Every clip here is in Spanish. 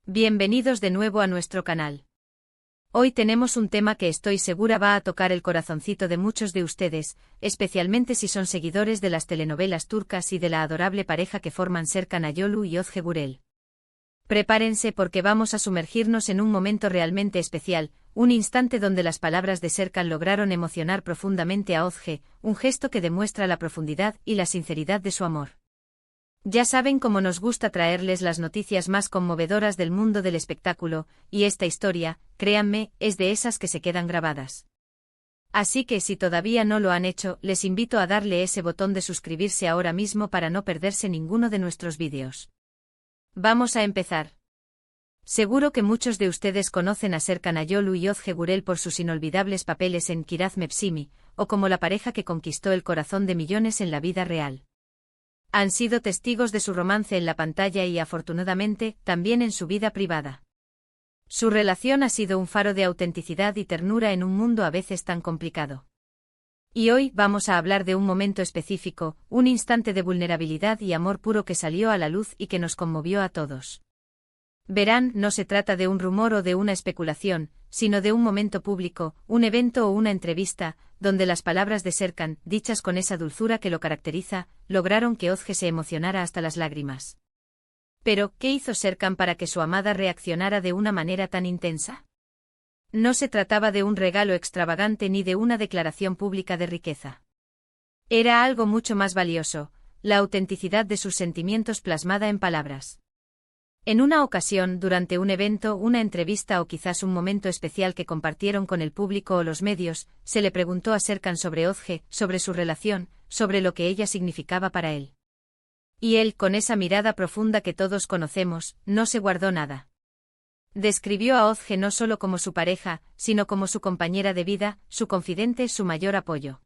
Bienvenidos de nuevo a nuestro canal. Hoy tenemos un tema que estoy segura va a tocar el corazoncito de muchos de ustedes, especialmente si son seguidores de las telenovelas turcas y de la adorable pareja que forman Serkan Ayolu y Özge Gürel. Prepárense porque vamos a sumergirnos en un momento realmente especial, un instante donde las palabras de Serkan lograron emocionar profundamente a Özge, un gesto que demuestra la profundidad y la sinceridad de su amor. Ya saben cómo nos gusta traerles las noticias más conmovedoras del mundo del espectáculo, y esta historia, créanme, es de esas que se quedan grabadas. Así que si todavía no lo han hecho, les invito a darle ese botón de suscribirse ahora mismo para no perderse ninguno de nuestros vídeos. Vamos a empezar. Seguro que muchos de ustedes conocen a Serkan Ayolu y Özge Gürel por sus inolvidables papeles en Kiraz Mevsimi, o como la pareja que conquistó el corazón de millones en la vida real. Han sido testigos de su romance en la pantalla y afortunadamente, también en su vida privada. Su relación ha sido un faro de autenticidad y ternura en un mundo a veces tan complicado. Y hoy vamos a hablar de un momento específico, un instante de vulnerabilidad y amor puro que salió a la luz y que nos conmovió a todos. Verán, no se trata de un rumor o de una especulación, sino de un momento público, un evento o una entrevista, donde las palabras de Serkan, dichas con esa dulzura que lo caracteriza, lograron que Özge se emocionara hasta las lágrimas. Pero, ¿qué hizo Serkan para que su amada reaccionara de una manera tan intensa? No se trataba de un regalo extravagante ni de una declaración pública de riqueza. Era algo mucho más valioso, la autenticidad de sus sentimientos plasmada en palabras. En una ocasión, durante un evento, una entrevista o quizás un momento especial que compartieron con el público o los medios, se le preguntó a Serkan sobre Özge, sobre su relación, sobre lo que ella significaba para él. Y él, con esa mirada profunda que todos conocemos, no se guardó nada. Describió a Özge no solo como su pareja, sino como su compañera de vida, su confidente, su mayor apoyo.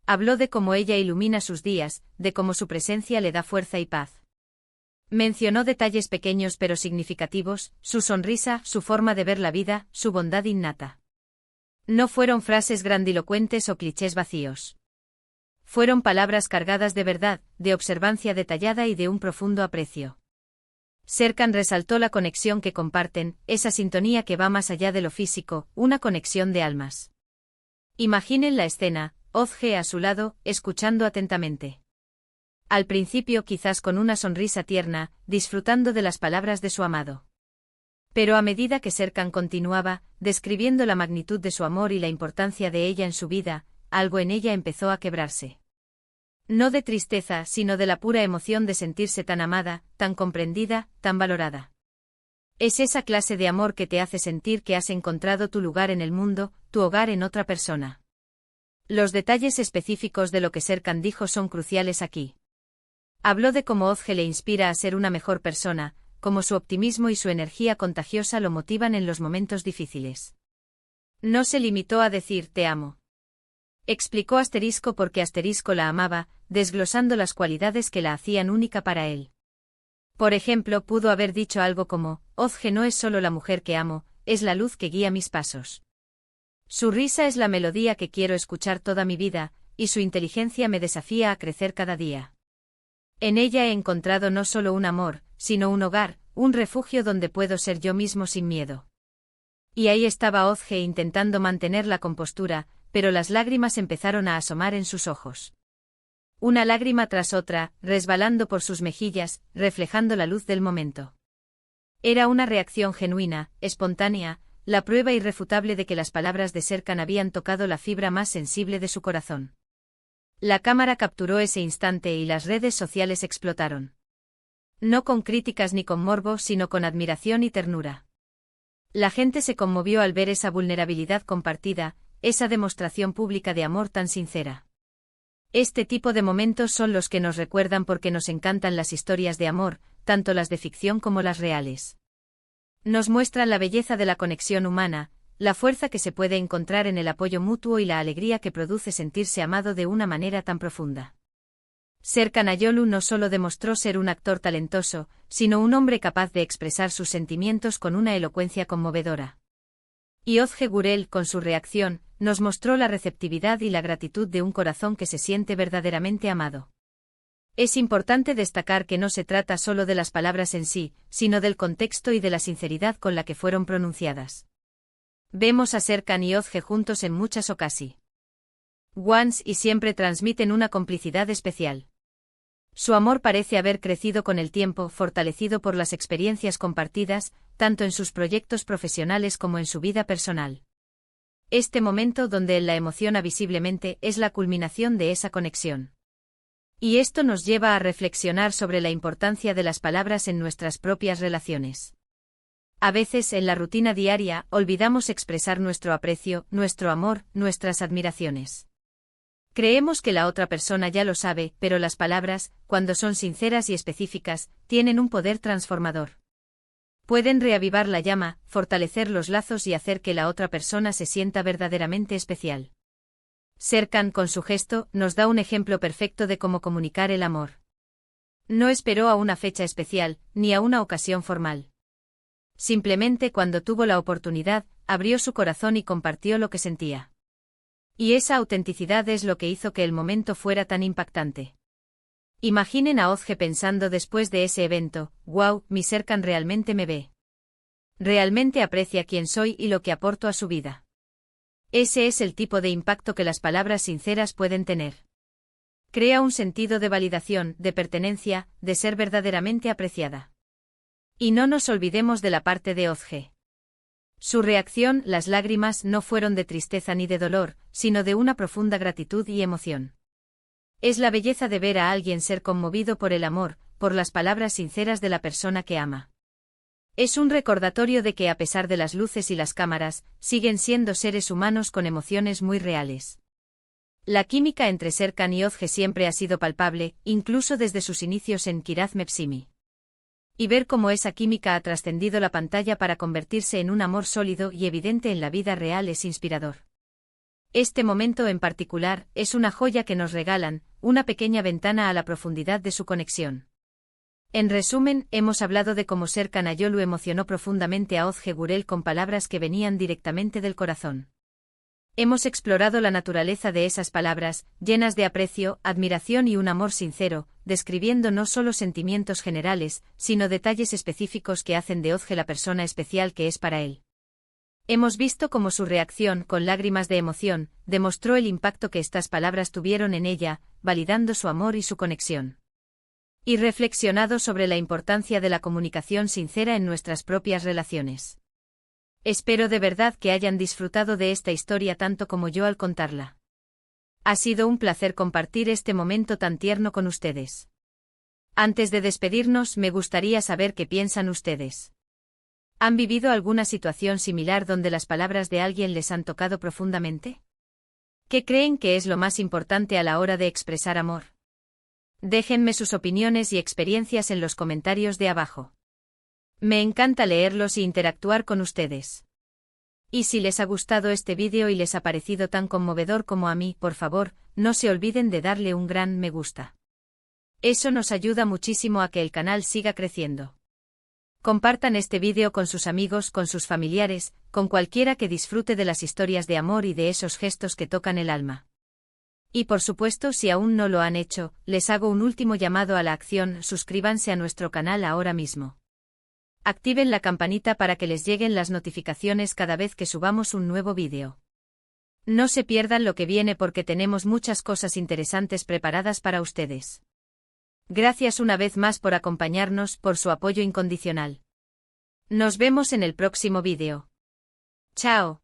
Habló de cómo ella ilumina sus días, de cómo su presencia le da fuerza y paz. Mencionó detalles pequeños pero significativos, su sonrisa, su forma de ver la vida, su bondad innata. No fueron frases grandilocuentes o clichés vacíos. Fueron palabras cargadas de verdad, de observancia detallada y de un profundo aprecio. Serkan resaltó la conexión que comparten, esa sintonía que va más allá de lo físico, una conexión de almas. Imaginen la escena, Özge a su lado, escuchando atentamente. Al principio quizás con una sonrisa tierna, disfrutando de las palabras de su amado. Pero a medida que Serkan continuaba, describiendo la magnitud de su amor y la importancia de ella en su vida, algo en ella empezó a quebrarse. No de tristeza, sino de la pura emoción de sentirse tan amada, tan comprendida, tan valorada. Es esa clase de amor que te hace sentir que has encontrado tu lugar en el mundo, tu hogar en otra persona. Los detalles específicos de lo que Serkan dijo son cruciales aquí. Habló de cómo Özge le inspira a ser una mejor persona, cómo su optimismo y su energía contagiosa lo motivan en los momentos difíciles. No se limitó a decir «te amo». Explicó asterisco porque asterisco la amaba, desglosando las cualidades que la hacían única para él. Por ejemplo, pudo haber dicho algo como «Özge no es solo la mujer que amo, es la luz que guía mis pasos. Su risa es la melodía que quiero escuchar toda mi vida, y su inteligencia me desafía a crecer cada día. En ella he encontrado no solo un amor, sino un hogar, un refugio donde puedo ser yo mismo sin miedo». Y ahí estaba Özge intentando mantener la compostura, pero las lágrimas empezaron a asomar en sus ojos. Una lágrima tras otra, resbalando por sus mejillas, reflejando la luz del momento. Era una reacción genuina, espontánea, la prueba irrefutable de que las palabras de Serkan habían tocado la fibra más sensible de su corazón. La cámara capturó ese instante y las redes sociales explotaron. No con críticas ni con morbo, sino con admiración y ternura. La gente se conmovió al ver esa vulnerabilidad compartida, esa demostración pública de amor tan sincera. Este tipo de momentos son los que nos recuerdan porque nos encantan las historias de amor, tanto las de ficción como las reales. Nos muestran la belleza de la conexión humana, la fuerza que se puede encontrar en el apoyo mutuo y la alegría que produce sentirse amado de una manera tan profunda. Serkan Ayolu no solo demostró ser un actor talentoso, sino un hombre capaz de expresar sus sentimientos con una elocuencia conmovedora. Y Özge Gürel, con su reacción, nos mostró la receptividad y la gratitud de un corazón que se siente verdaderamente amado. Es importante destacar que no se trata solo de las palabras en sí, sino del contexto y de la sinceridad con la que fueron pronunciadas. Vemos a Serkan y Özge juntos en muchas ocasiones. Once y siempre transmiten una complicidad especial. Su amor parece haber crecido con el tiempo, fortalecido por las experiencias compartidas, tanto en sus proyectos profesionales como en su vida personal. Este momento donde él la emociona visiblemente es la culminación de esa conexión. Y esto nos lleva a reflexionar sobre la importancia de las palabras en nuestras propias relaciones. A veces en la rutina diaria olvidamos expresar nuestro aprecio, nuestro amor, nuestras admiraciones. Creemos que la otra persona ya lo sabe, pero las palabras, cuando son sinceras y específicas, tienen un poder transformador. Pueden reavivar la llama, fortalecer los lazos y hacer que la otra persona se sienta verdaderamente especial. Serkan, con su gesto, nos da un ejemplo perfecto de cómo comunicar el amor. No esperó a una fecha especial, ni a una ocasión formal. Simplemente cuando tuvo la oportunidad, abrió su corazón y compartió lo que sentía. Y esa autenticidad es lo que hizo que el momento fuera tan impactante. Imaginen a Özge pensando después de ese evento: «Wow, mi Serkan realmente me ve. Realmente aprecia quién soy y lo que aporto a su vida». Ese es el tipo de impacto que las palabras sinceras pueden tener. Crea un sentido de validación, de pertenencia, de ser verdaderamente apreciada. Y no nos olvidemos de la parte de Özge. Su reacción, las lágrimas, no fueron de tristeza ni de dolor, sino de una profunda gratitud y emoción. Es la belleza de ver a alguien ser conmovido por el amor, por las palabras sinceras de la persona que ama. Es un recordatorio de que a pesar de las luces y las cámaras, siguen siendo seres humanos con emociones muy reales. La química entre Serkan y Özge siempre ha sido palpable, incluso desde sus inicios en Kiraz Mevsimi. Y ver cómo esa química ha trascendido la pantalla para convertirse en un amor sólido y evidente en la vida real es inspirador. Este momento en particular es una joya que nos regalan, una pequeña ventana a la profundidad de su conexión. En resumen, hemos hablado de cómo Serkan Ayolu emocionó profundamente a Özge Gürel con palabras que venían directamente del corazón. Hemos explorado la naturaleza de esas palabras, llenas de aprecio, admiración y un amor sincero, describiendo no solo sentimientos generales, sino detalles específicos que hacen de Özge la persona especial que es para él. Hemos visto cómo su reacción, con lágrimas de emoción, demostró el impacto que estas palabras tuvieron en ella, validando su amor y su conexión. Y reflexionado sobre la importancia de la comunicación sincera en nuestras propias relaciones. Espero de verdad que hayan disfrutado de esta historia tanto como yo al contarla. Ha sido un placer compartir este momento tan tierno con ustedes. Antes de despedirnos, me gustaría saber qué piensan ustedes. ¿Han vivido alguna situación similar donde las palabras de alguien les han tocado profundamente? ¿Qué creen que es lo más importante a la hora de expresar amor? Déjenme sus opiniones y experiencias en los comentarios de abajo. Me encanta leerlos y interactuar con ustedes. Y si les ha gustado este vídeo y les ha parecido tan conmovedor como a mí, por favor, no se olviden de darle un gran me gusta. Eso nos ayuda muchísimo a que el canal siga creciendo. Compartan este vídeo con sus amigos, con sus familiares, con cualquiera que disfrute de las historias de amor y de esos gestos que tocan el alma. Y por supuesto, si aún no lo han hecho, les hago un último llamado a la acción: suscríbanse a nuestro canal ahora mismo. Activen la campanita para que les lleguen las notificaciones cada vez que subamos un nuevo vídeo. No se pierdan lo que viene porque tenemos muchas cosas interesantes preparadas para ustedes. Gracias una vez más por acompañarnos, por su apoyo incondicional. Nos vemos en el próximo vídeo. Chao.